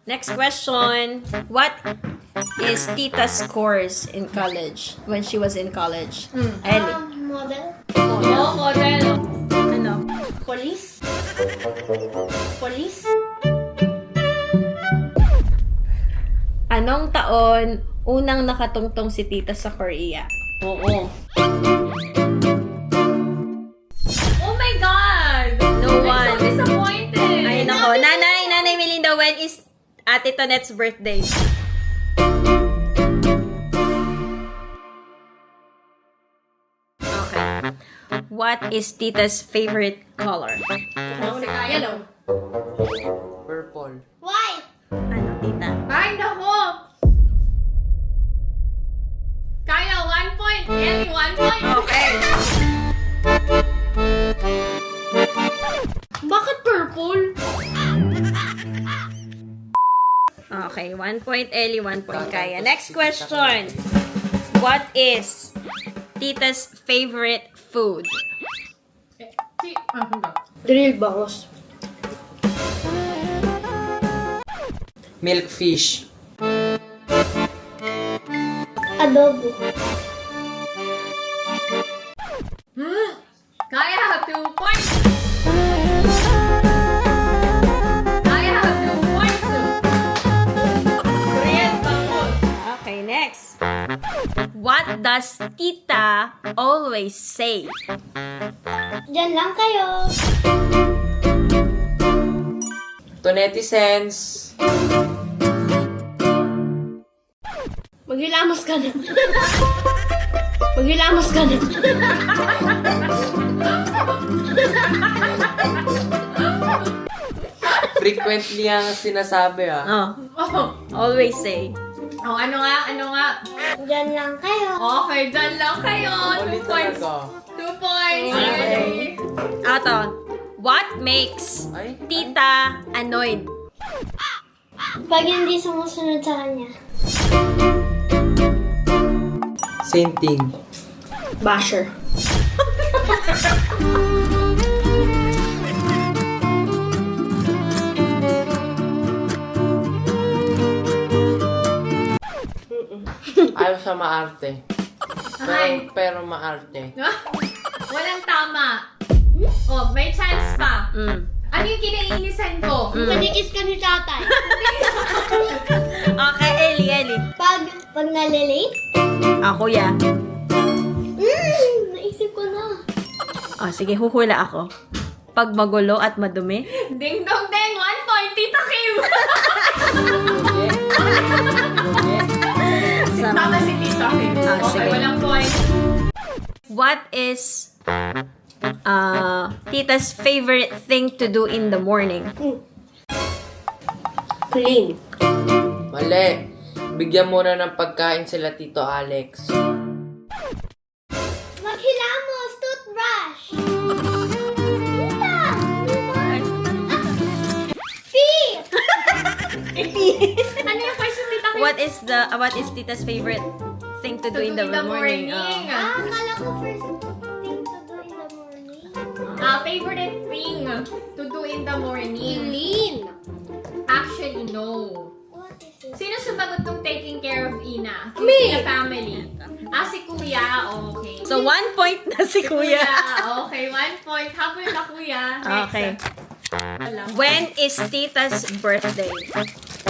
Next question. What is Tita's course in college? When she was in college? Ellie. Model. Oo, model. Ano? Police. Police. Anong taon unang nakatungtong si Tita sa Korea? Oo. Oh my God! No I'm one. so disappointed. Ay, nako. Nanay Melinda, when is Ate Tonette's birthday? Okay. What is Tita's favorite color? Ano si Kaya lang? Purple. Why? Ano, Tita? Ay, nako! Kaya, 1 point. Ellie, 1 point. Okay. Bakit purple? Okay, 1 point Ellie, 1 point Kaya. Next question. What is Tita's favorite food? Drill bangus. Milkfish. Adobo. Kaya, 2 points. Kaya, 2 points. Korean bangus. Okay, next. What does Tita always say? Diyan lang kayo. To netizens. Maghilamos ka na. Maghilamos ka na. Frequently ang sinasabi Oh, Oh, always say. oh, ano nga? Ano nga? Diyan lang kayo. Okay, dyan lang kayo. 2 Ulit points. talaga. 2 points. Okay. Yay. Ato. What makes Ay, Tita annoyed? Pag hindi sumusunod sa kanya. same thing. Basher. Ayaw siya maarte. Ay. Pero maarte. Walang tama. Oh, may chance pa. Ano yung kinaiinisan ko? Panikis ka ni tatay. Okay, Ellie. Pag nalilate, Ako, ya. naisip ko na. Oh, sige, huhula ako. Pag magulo at madumi. Ding dong ding, 1 point, Tita Kim! Tama si Tita Kim. Ah, Okay, sige. walang point. What is Tita's favorite thing to do in the morning? Clean. Mali. Bigyan muna ng pagkain sila Tito Alex. Maghilamos, toothbrush. Tita! Feet! Ano yung question, Tita Kim? What is Tita's favorite thing to do in the morning? Akala ko first thing to do in the morning. Favorite thing to do in the morning? Clean. Actually, no. What is it? Sino sumagot ng taking care of Ina? Me. The family. Si Kuya. Okay. So, 1 point na si Kuya. Okay, 1 point. Habol na Kuya. Next. Okay. Wala. When is Tita's birthday?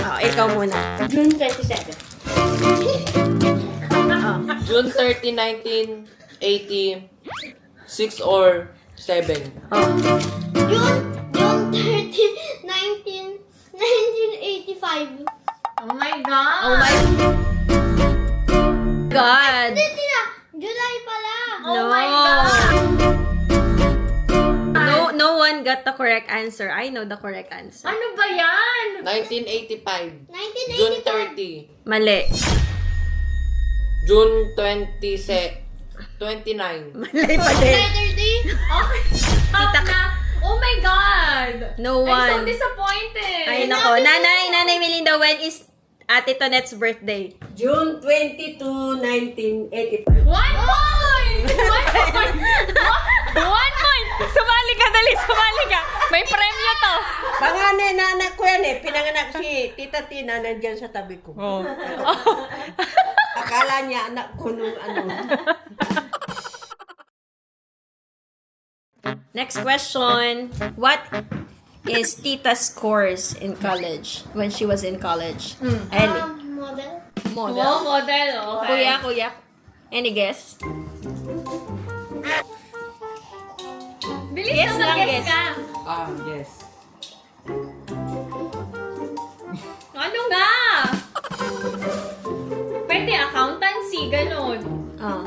Oh, ikaw muna. June 27. Oh. June 30, 1986 or 7. Oh. June 30, 1985. Oh my God. Oh my God. Hindi na. July pala. Oh No. my God. No one got the correct answer. I know the correct answer. Ano ba yan? 1985. 1985. June 30. Mali. June 29. Mali pa din. Saturday. Okay. Stop Tita- na. Oh my God. No I'm so one. disappointed. Ay, nako. Nanay Melinda, when is Ate Tonette's birthday? June 22, 1985. 1 point! 1 point! 1 point! Sumali ka, dali, sumali ka. May premyo to. Panganay na anak ko yan eh. Pinanganak si Tita Tina nandyan sa tabi ko. Akala niya anak ko nung ano. Next question. What is Tita's course in college? When she was in college? Ellie. Model. Model. Oh, model, okay. Kuya. Any guess? Bilis Yes na lang, mag-guess guess. ka. Yes. Ano nga? Pwede accountancy, ganun. Oh.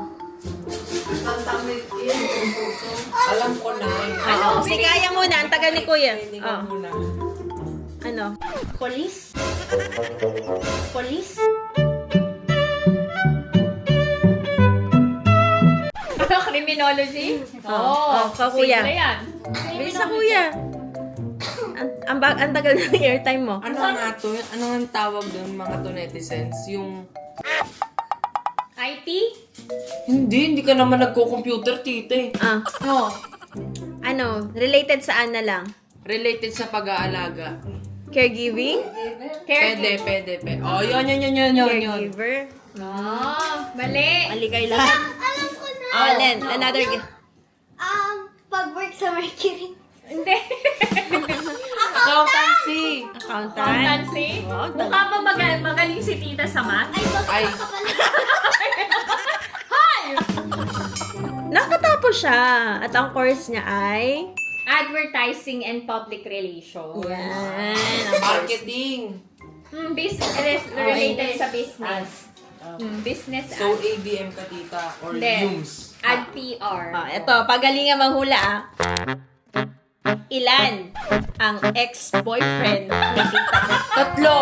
Alam ko na. Ano? Si Kaya muna. Ang tagal ni Kuya. Hindi Oh. ko muna. Ano? Police. Police. Ano, criminology? Oh, Kuya. simple yan. Bilis sa Kuya. Ang tagal ng airtime mo. Ano nga to? Ano ang tawag doon mga to netizens? Yung... IT? Hindi ka naman nagko-computer, tita eh. No. Ano? Related saan na lang? Related sa pag-aalaga. Caregiving? Pwede. Oh, yun. Caregiver? Oh, mali. Mali kayo lahat. Alam ko na. Oh, Len. Another guess. Pag-work sa Mercury. Hindi. Accountancy! Accountant? Accountancy? Oh, Mukha ba magaling si tita sa math? Ay, Ay. baka ka pala. Hi! Nakatapos siya. At ang course niya ay... Advertising and Public Relations. Yan. Ang course. Marketing! Related sa business. Business So, ad. ABM ka, tita? Or Hindi. YUMS? Ad PR. Ito, pagalingan manghula ah. Ilan ang ex-boyfriend ni Tita? Tatlo!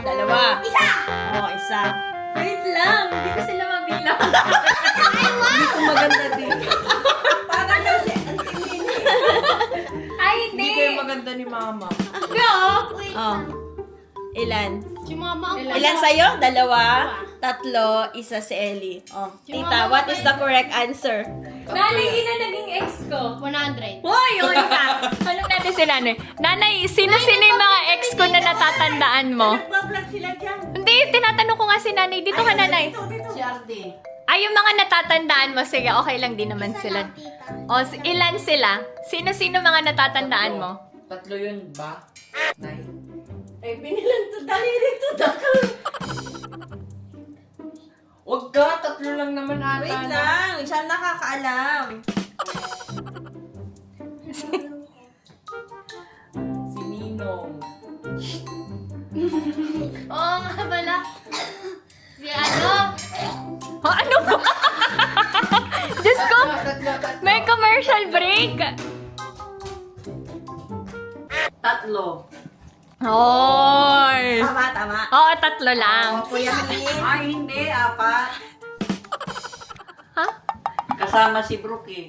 Dalawa. Isa! Oh, isa. Wait lang, hindi ko sila mabilang. Hindi ko maganda din. Parang kasi ang tingin Ay, Hindi hindi. kayo maganda ni mama. No. Wait Oh. lang. Ilan? Si mama ang Ilan sa'yo? Dalawa? Tatlo? Isa si Ellie. Oh. Tita, what is the correct answer? Nanay, ilan naging ex ko? 100. Hoy, yun ka. Tanong natin si nanay. Nanay, sino-sino yung mga ex ko na natatandaan mo? Nagbablog sila dyan. Hindi, tinatanong ko nga si nanay. Dito ka, nanay. Si Arde. Ay, yung mga natatandaan mo, sige, okay lang din naman sila. O, ilan sila? Sino-sino mga natatandaan mo? Tatlo yun ba? Nine. Eh, binilang to. Dali rito. Huwag ka, tatlo lang naman ata. Wait lang. Siya nakakaalam. Si Ninong. Oo nga pala. Si ano? O, ano ba? Diyos ko, may commercial break. Tatlo. Hoy! Tama. Oo, tatlo lang. Kuya Min. Ay, hindi. Apat. Ha? Kasama si Brooke eh.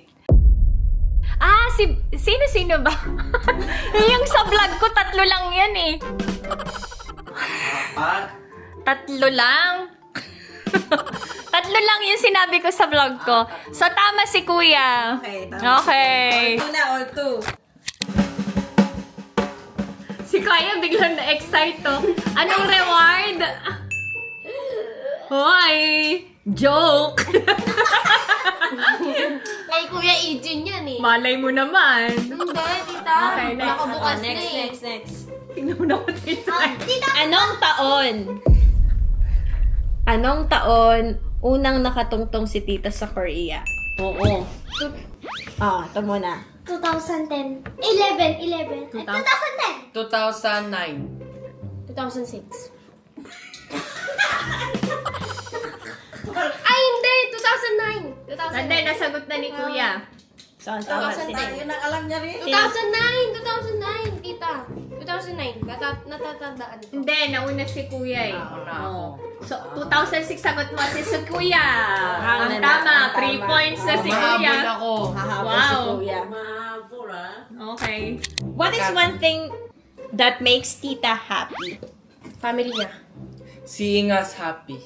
Ah, sino-sino ba? Yung sa vlog ko, tatlo lang yan eh. Apat. Tatlo lang. Tatlo lang yung sinabi ko sa vlog ko. So, tama si kuya. Okay, tama. Okay. All two na, all two. Si kuya biglang na-excite to. Anong reward? Hoy! Joke! Kay Kuya Ijin yan eh. Malay mo naman. Hindi, tita. Okay, next. Nakabukas na next, eh. next. Tingnan mo na ako dito. Tita, Anong taon unang nakatungtong si Tita sa Korea? Oo. Ito muna. 2010. 11. 2010. 2009. 2006. Ay, hindi! 2009. 2009. Hindi, nasagot na ni kuya. So, ang tama si 2010. Yun ang alam niya rin. 2009, tita. 2009. Natatandaan ko. Hindi, nauna si kuya eh. Nauna ako. So, 2006 sagot mo si kuya. Ang na, tama, ang 3 tama. points na si kuya. Mahabol ako. Hahabol Wow. si Kuya. Mahabol ah. Okay. What is one thing that makes Tita happy? Family niya. Seeing us happy.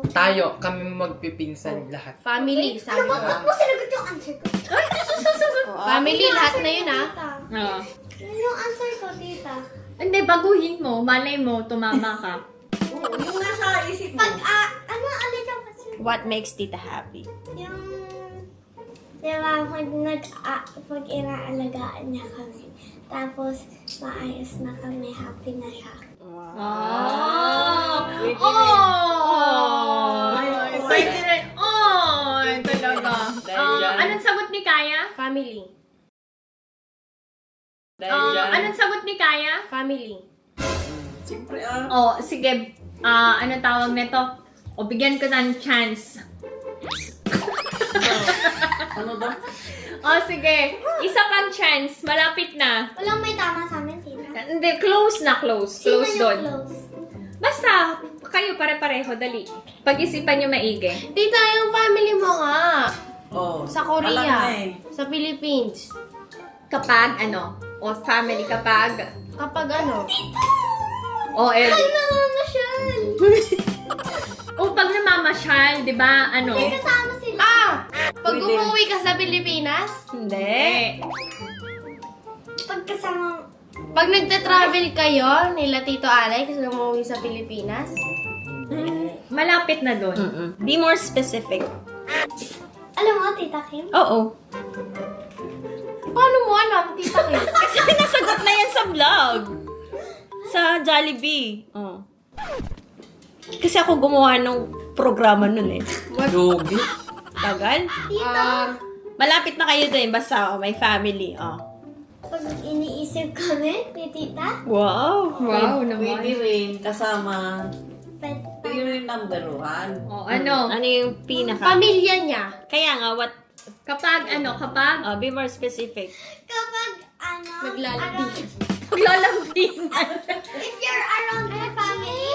Tayo, kami magpipinsan lahat. Family, sabi ko. Huwag mo sinagot yung answer ko. Family, lahat na yun, ah. Tita. Oh. Yun yung answer ko, tita. Hindi, baguhin mo. Malay mo, tumama ka. Oo, yung nasa isip mo. Pag, ano ulit yung answer? What makes Tita happy? Yung, di ba, pag inaalagaan niya kami. Tapos, maayos na kami, happy na siya. Oh! Oh! Pwede rin. Oh! Talaga. Dahil yan. Anong sagot ni Kaya? Family. Dahil yan. Anong sagot ni Kaya? Family. Siyempre, Oh, sige. Anong tawag nito? O, bigyan ko ng chance. ano ba? Oh, sige. Isa pang chance. Malapit na. Walang may tama sa amin, tita. Hindi, close na close. Sino Close yung doon. close? Basta, kayo pare-pareho. Dali. Pag-isipan nyo maigi. Tita, yung family mo nga. Oh, Sa alam na Korea. eh. Sa Philippines. Kapag, ano? O, family kapag. Kapag ano? O, Ellie. Namamasyal! O, pag namamasyal, di ba, ano? May kasama sila. Pag Pwede. umuwi ka sa Pilipinas, Hindi. Pag kasama, pag nagta-travel kayo, nila Tito Alex, umuwi sa Pilipinas, Malapit na doon. Be more specific. alam mo, tita Kim? Oo. paano mo alam, Tita Kim? Kasi nasagot na yan sa vlog. Sa Jollibee. Oh. Kasi ako gumawa ng programa nun eh. Lugi. Tagal? Tita, Malapit na kayo din. Basta, may family. Oh. pag iniisip kami ni tita, Wow. Wow Pwede naman. rin kasama. pwede Pwede rin number 1. O, ano? Ano yung pinaka? Pamilya niya. Kaya nga, what? Kapag, ano? Kapag Oh, be more specific. kapag, Naglalandi. lalambingan. if you're around my family,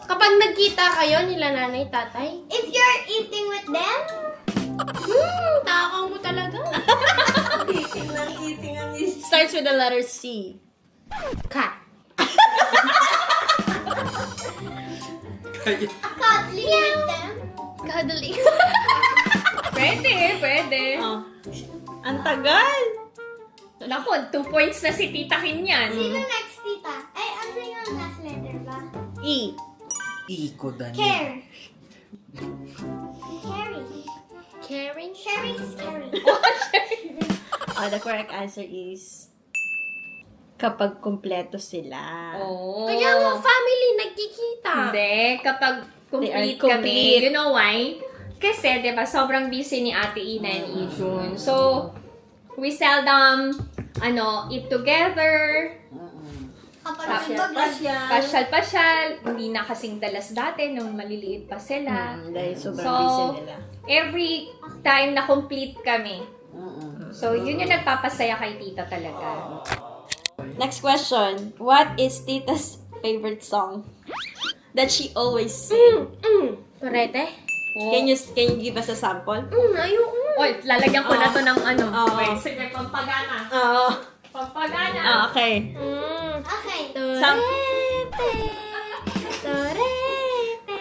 Kapag nagkita kayo nila nanay, tatay, if you're eating with them, takaw mo talaga. Eating ang is. Starts with the letter C. Cat. cuddling with them, Cuddling. Pwede, pwede. Oh. Ang tagal. Naku, 2 points na si Tita Kim yan. sino next tita? Ay, ano yung last letter ba? E. Iko dani. Care. Caring. Caring. Sharing is caring. The correct answer is kapag kumpleto sila. Oh. Kaya nga, family, nagkikita. Hindi, kapag They are complete complete. kami. You know why? Kasi, di ba, sobrang busy ni Ate Ina and Ijun. So, we seldom, eat together, Kapag pasyal-pasyal, hindi na kasing dalas dati nung maliliit pa sila. Dahil sobrang So, busy nila. Every time na complete kami. So, yun yung nagpapasaya kay Tita talaga. Next question. What is Tita's favorite song that she always sing? Torete? Can you give us a sample? Ayoko. Oy, lalagyan ko na to ng Oo. Wait, sige, pampagana. Oo. Pampagana. Okay. Okay. Sam- Torete.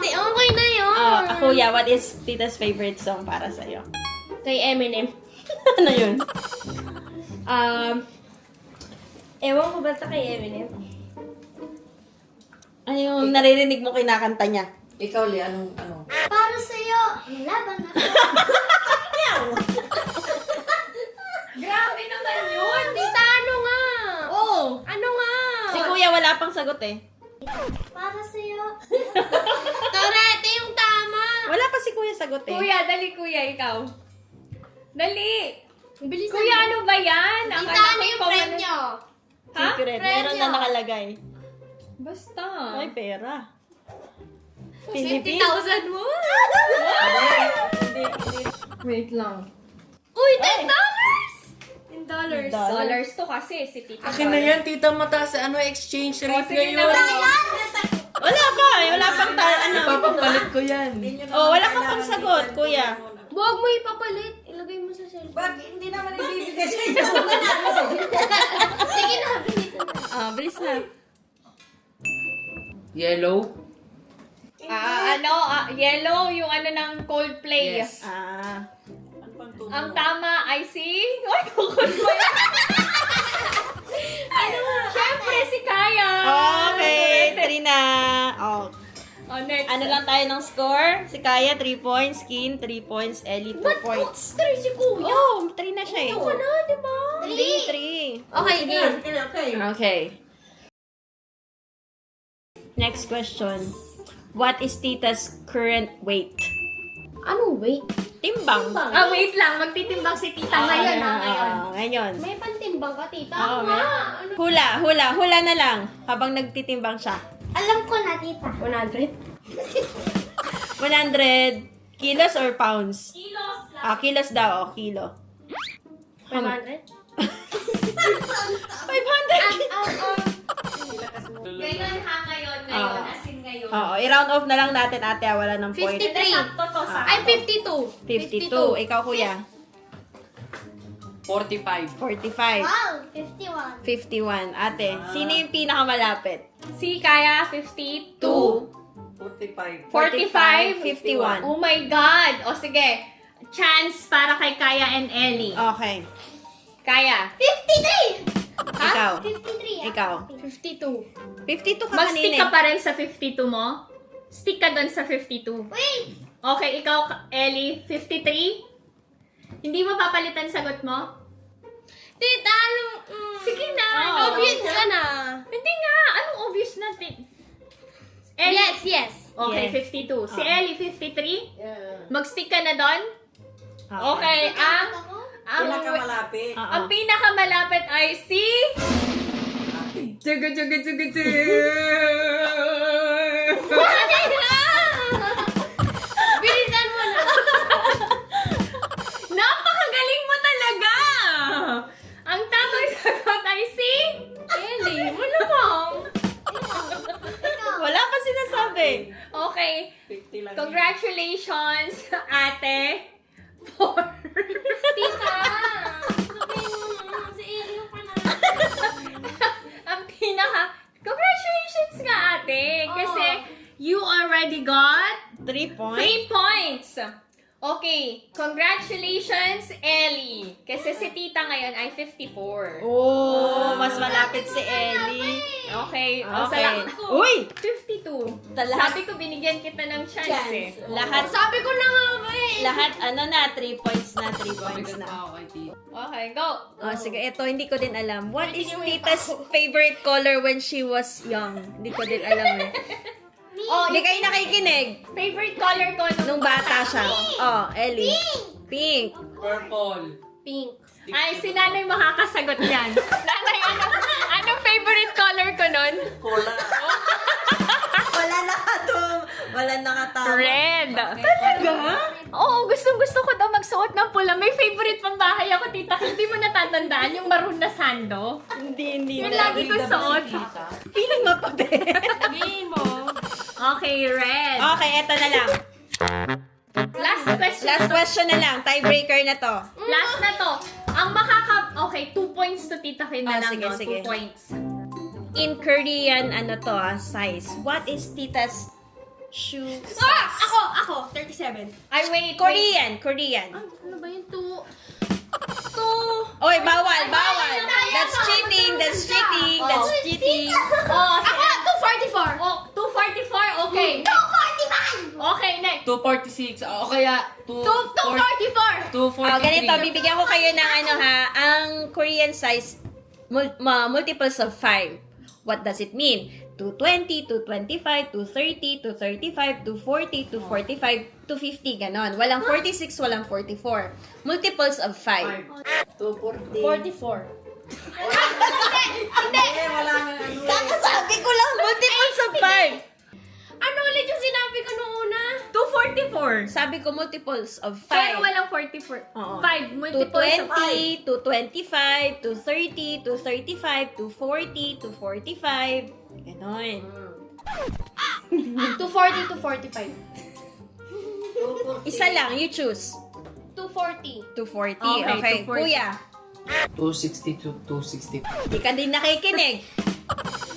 Okay na yun. Kuya, what is Tita's favorite song para sa'yo? Kay Eminem. Ano yun? Ewan ko ba sa kay Eminem? Ano yung naririnig mo kinakanta niya? Ikaw, Li, anong ano? Para sa'yo, laban ako. Grabe naman yun. Tita, ano nga? Oh. Ano nga? Si Kuya wala pang sagot eh. Para sa'yo. Torete yung tama. Wala pa si Kuya sagot eh. Kuya, dali kuya, ikaw. Dali. Bilis Kuya, ano ba yan? Tita, Akala ano ko yung ikaw premyo? Ha? Secret. Meron na nakalagay. Basta. Ay, pera. 50,000 mo? Wait lang. Uy, $10! $10. Dollars to kasi si Tita. Akin na yan, tita, mataas sa exchange rate sige ngayon. na. Wala pa. Wala pang Ipapapalit ko yan. Oh, wala ka pang sagot, Kuya. Huwag mo ipapalit. Ilagay mo sa cellphone. Bakit hindi naman ibibigay sa inyo? Sige na, bilis na. Bilis na. Yellow? Yellow, yung ano ng Coldplay. Yes. Ano pang tunog? Ang tama ay si... Ay, kukul ko yan. Siyempre, si Kaya. Okay, 3 na. Oh. Oh, next. Ano lang tayo ng score? Si Kaya, 3 points. Kin, 3 points. Ellie, 2 points. 3 si Kuya. Oh, 3 na siya eh. Ito ka na, di ba? 3. Okay, Sige, game. sige na, okay. Okay. Next question. What is Tita's current weight? Ano, wait? Timbang. Wait lang. Magtitimbang si Tita ngayon. Ngayon. Ngayon. May pantimbang ka, tita. Oo, Ako nga. may- Hula na lang habang nagtitimbang siya. Alam ko na, tita. 100? 100 kilos or pounds? Kilos lang. Kilos daw. Kilo. 500? 500. Ngayon ha, ngayon. As in ngayon. Oo, i-round off na lang natin, ate. Wala ng point. 53. Hindi, sakto to, sakto. Ay, 52. 52. Ikaw, kuya. 45. 45. Wow, 51. 51. Ate, sino yung pinakamalapit? Si Kaya, 52. 45. 45. 51. Oh my God! O sige, chance para kay Kaya and Ellie. Okay. Kaya. 53! Ikaw. 53. Ikaw. 52. 52 ka Mag-stick kanina. ka pa rin sa 52 mo? Stick ka doon sa 52. Wait! Okay, ikaw, Ellie, 53? Hindi mo papalitan sagot mo? Tita, ano? Sige na. Obvious ka na. Hindi nga. Anong obvious natin? Ellie? Yes, yes. Okay, Yes. 52. Si Ellie, 53? Yeah. Mag-stick ka na doon? Okay, ang Pinakamalapit. ang pinakamalapit ay si... Jugu, jugu, jugu, jugu. Bilisan mo na. Napakagaling mo talaga! Ang tamang sagot ay si... Ellie, malamang. Wala pa sinasabi. Okay. 50 lang. Congratulations, ate. Tita. Si Ellie pa na. Ang congratulations nga, ate. Kasi you already got 3 points. 3 points. Okay, congratulations, Ellie. Kasi si tita ngayon ay 54. Oh, mas malapit si Ellie. Okay, Okay. Uy! 52. Lahat, Sabi ko, binigyan kita ng chance eh. lahat, Sabi ko na nga ba eh. lahat, 3 points na, 3 points na. Okay, go. Oh, sige, ito, hindi ko din alam. What is Tita's favorite color when she was young? Hindi ko din alam eh. Oh, Hindi kayo nakikinig. favorite color ko Nung bata siya. Oh, Ellie. Pink. Purple. Pink. Ay, si nanay makakasagot yan. Nanay, anong favorite color ko nun? Wala. Wala nakatong. Wala nakatama. Red. Talaga? Oo, gustong-gusto ko daw magsuot ng pula. May favorite pang bahay ako, tita. Hindi mo natatandaan yung maroon na sando? Hindi. Yung lagi ko suot. Piling mapabe. Sabihin mo. Okay, red. Okay, eto na lang. Last question. Last question na lang. Tiebreaker na to. Last na to. Ang Okay, 2 points to Tita Kim na lang, Sige, no? sige. 2 points. In Korean, size. What is Tita's shoe size? Ako. 37. Ay, wait. Korean. Ano ba yung 2? Oy, bawal. That's cheating. That's cheating. Oh, Ako, 244. Oh, 244, okay. 245! Okay, next. 246. O kaya 244. 243. Ganito, bibigyan ko kayo ng ang Korean size, multiples of 5. What does it mean? 220, 225, 230, 235, 240, 245, 250, ganon. Walang 46, walang 44. Multiples of 5. 240. 44. Hindi, wala nga ano. Kakasabi ko lang, multiples of 5. Ano ulit yung sinabi ko nung una? 244. Sabi ko multiples of 5. Pero walang 44. Oo. 5 multiples of 5. 220, 225, 230, 235, 240, 245. Ganon. 240 to 45. Isa lang, you choose. 240. 240. Okay, Okay, 240. kuya. 260 to 260. Hindi ka din nakikinig.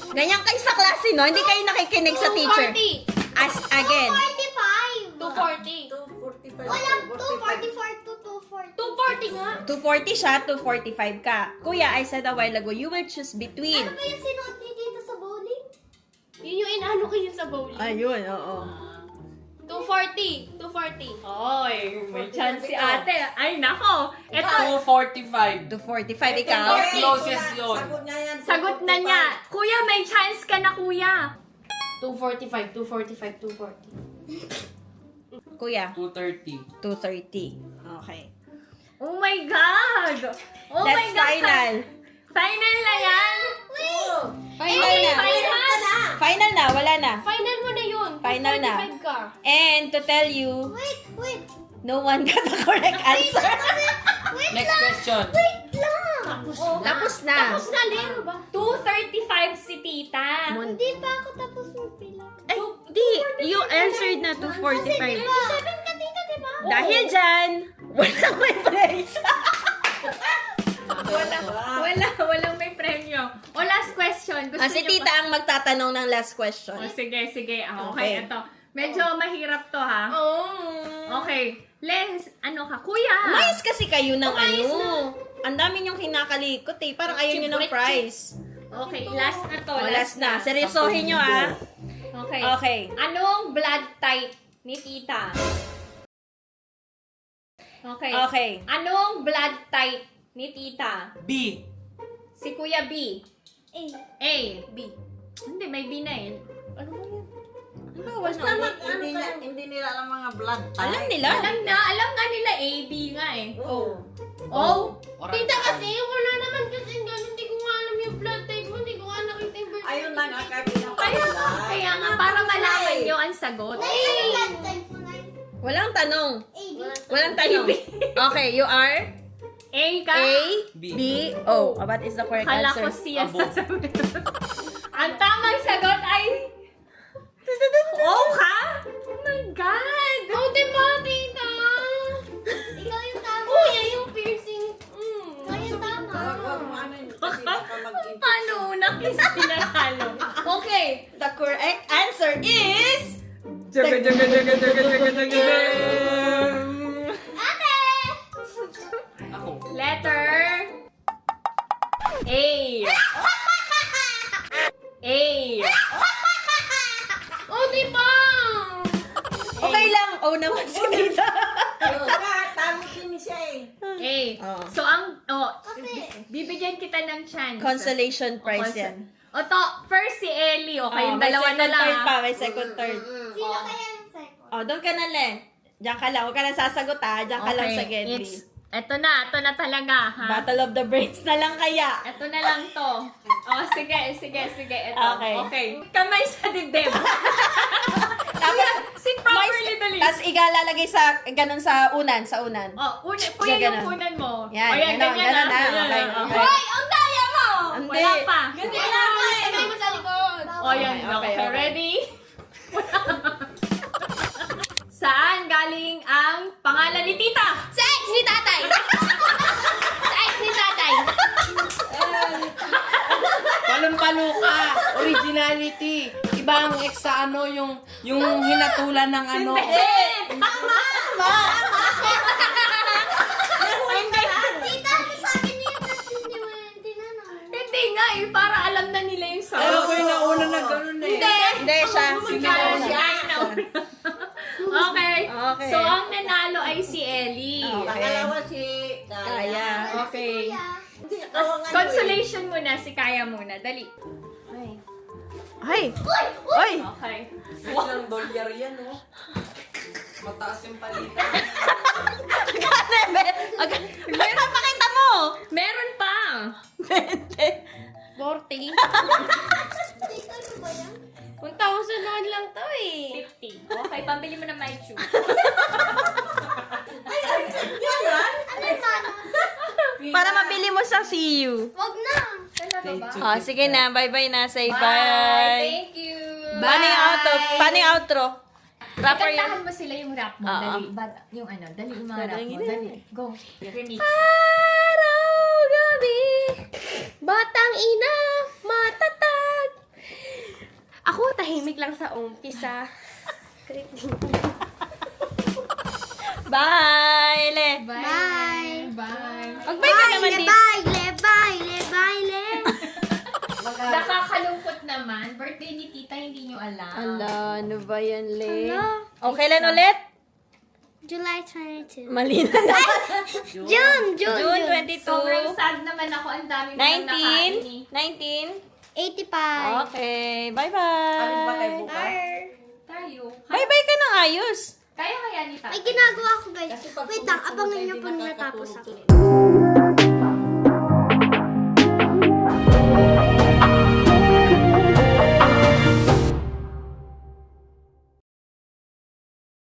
Ganyan kayo sa klase, no? Hindi kayo nakikinig sa teacher. 240. As again. 45. 240. 245. Walang 244 to 240. 240 nga. 240 siya, 245 ka. Kuya, I said a while ago, you will choose between. Ano ba yung sinuot niya dito sa bowling? Yun yung inaano ko yun sa bowling. Ayun, oo. 240. 240. Oy, may chance si ate. Ay, nako. Ito, 245. 245, ikaw. Closest yun. Sagot niya yan. sagot na niya. Kuya, may chance ka na, kuya. 245. 245. 240. Kuya, 230. 230. Okay. Oh my God! Oh my That's God! final. Final na yan? Final na. Final na, wala na. Final mo na yun. Final na. 245 ka. And to tell you, Wait. no one got the correct answer. Wait Next lang. question. Wait lang. Tapos na. Tapos na, Lero ba? 235 si tita. Hindi pa ako tapos magpila. Ay, di. You answered na 245. 27 ka dito, di ba? Dahil dyan, walang may place. Walang may premyo. O, last question. Gusto Si niyo tita ang magtatanong ng last question. pa? O, sige. Ah, Okay. okay, ito. Medyo mahirap to, ha? Oh. Okay. Ano ka? Kuya! Umayos kasi kayo ng ano. Ang dami niyong kinakalikot eh. Parang ayaw niyo ng prize. Okay, last na to. O, last na. Seryosohin niyo ah. Okay. Okay. Anong blood type ni tita? Okay. Okay. Anong blood type ni tita? B. Si Kuya B. A. B. Hindi, may B na eh. Ano ba yan? Hindi nila alam mga blood type. Alam nila. Alam nga nila A, B nga eh. Oo. Oh? Tita kasi, wala naman kasi ganun. Hindi ko nga alam yung blood type mo. Hindi ko nga nakita yung birth Ayun na nga kaya Kaya nga, para malaman nyo ang sagot. Ano blood type mo na? Walang tanong. AB. Walang tanong. Okay, you are A ka? A, B. B, O. What is the correct Kala ko answer? siya Abo. sasabihin. Ang tamang sagot ay... O ka? Oh my God! Oh, diba, tita? Ikaw yung tama. Oh, yan yung piercing. Ikaw yung tama. Paano una kasi sinasalo? Okay. The correct answer is... Ate! Ako. Letter A. A. Oh, diba? Okay lang. O naman si tita. Tama din siya eh. A. Oh. So, bibigyan kita ng chance. Consolation prize Consol- yan. O to, first si Ellie. Okay, yung may dalawa na second lang. third ah. pa. May second third. Sino kaya yung second? Oh, doon ka na lang. Diyan ka lang. Huwag ka na sasagot ha. Diyan ka lang sa Gedli. Ito na talaga, ha? Battle of the Brains na lang kaya. Ito na lang to. Oh, sige. Ito. Okay. Kamay sa dibdib. Tapos, si properly dali. Tapos igalalagay sa, ganun sa unan. Oh, kuya Ganun. yung unan mo. Yan, O, yan, ganun ganyan na. na. Okay, okay. Hoy, ang daya mo! Hindi. Wala pa. Wala pa. Kamay mo sa likod. O, yan. Okay. Ready? Saan galing ang pangalan ni tita? Sa ex ni tatay. Sa ex ni tatay. Palong-palo ka. Originality. Iba ang ex sa ano, yung hinatulan ng ano. Tita, sabi niyo yung tinanong. Hindi nga eh, para alam na nila yung Ayaw sagot. ko yung nauna na gano'n eh. Hindi siya. Okay. Okay. So, ang nanalo ay si Ellie. Pangalawa si Kaya. Okay. Ikaw ang ano eh. Consolation muna, si Kaya muna. Dali. Ay! Oy! Okay. Ilang dolyar yan, oh. Mataas yung palitan. Meron pakita mo! Meron pa. 40. Tita, ano ba yan? 1,000 naman lang to eh. 50. Okay, pambili mo na my shoe. Ano yung mana? Para mabili mo sa CU. Wag na. Talaga ba? Oh, sige na. Bye-bye na. Say Bye. bye. Thank you. Paano yung outro? Paano yung outro? Rapper yung... Kantahan mo sila yung rap mo. Oo. Dali. Yung ano, dali yung mga rap mo. Dali. Go. Remix. Araw, gabi, batang ina, matatag, Ako tahimik lang sa umpisa. Bye! Le! Bye! Bye! Mag-bye ka naman dito. Baile. Nakakalungkot naman. Birthday ni tita, hindi nyo alam. Ala, ano ba yan, Le? Ala. O, kailan ulit? July 22. Mali na naman. June June 22. Sobrang sad naman ako. Ang dami mo nang nakain eh. 19. 85. Okay, Alis ba bye-bye. kayo bukas? Tayo. Bye-bye ka ng ayos. Kaya kaya ni tata. May ginagawa ko guys. Kasi pag Wait lang, sunod-sunod abangan ay niyo hindi pag natapos nakakatulog ako. tuloy.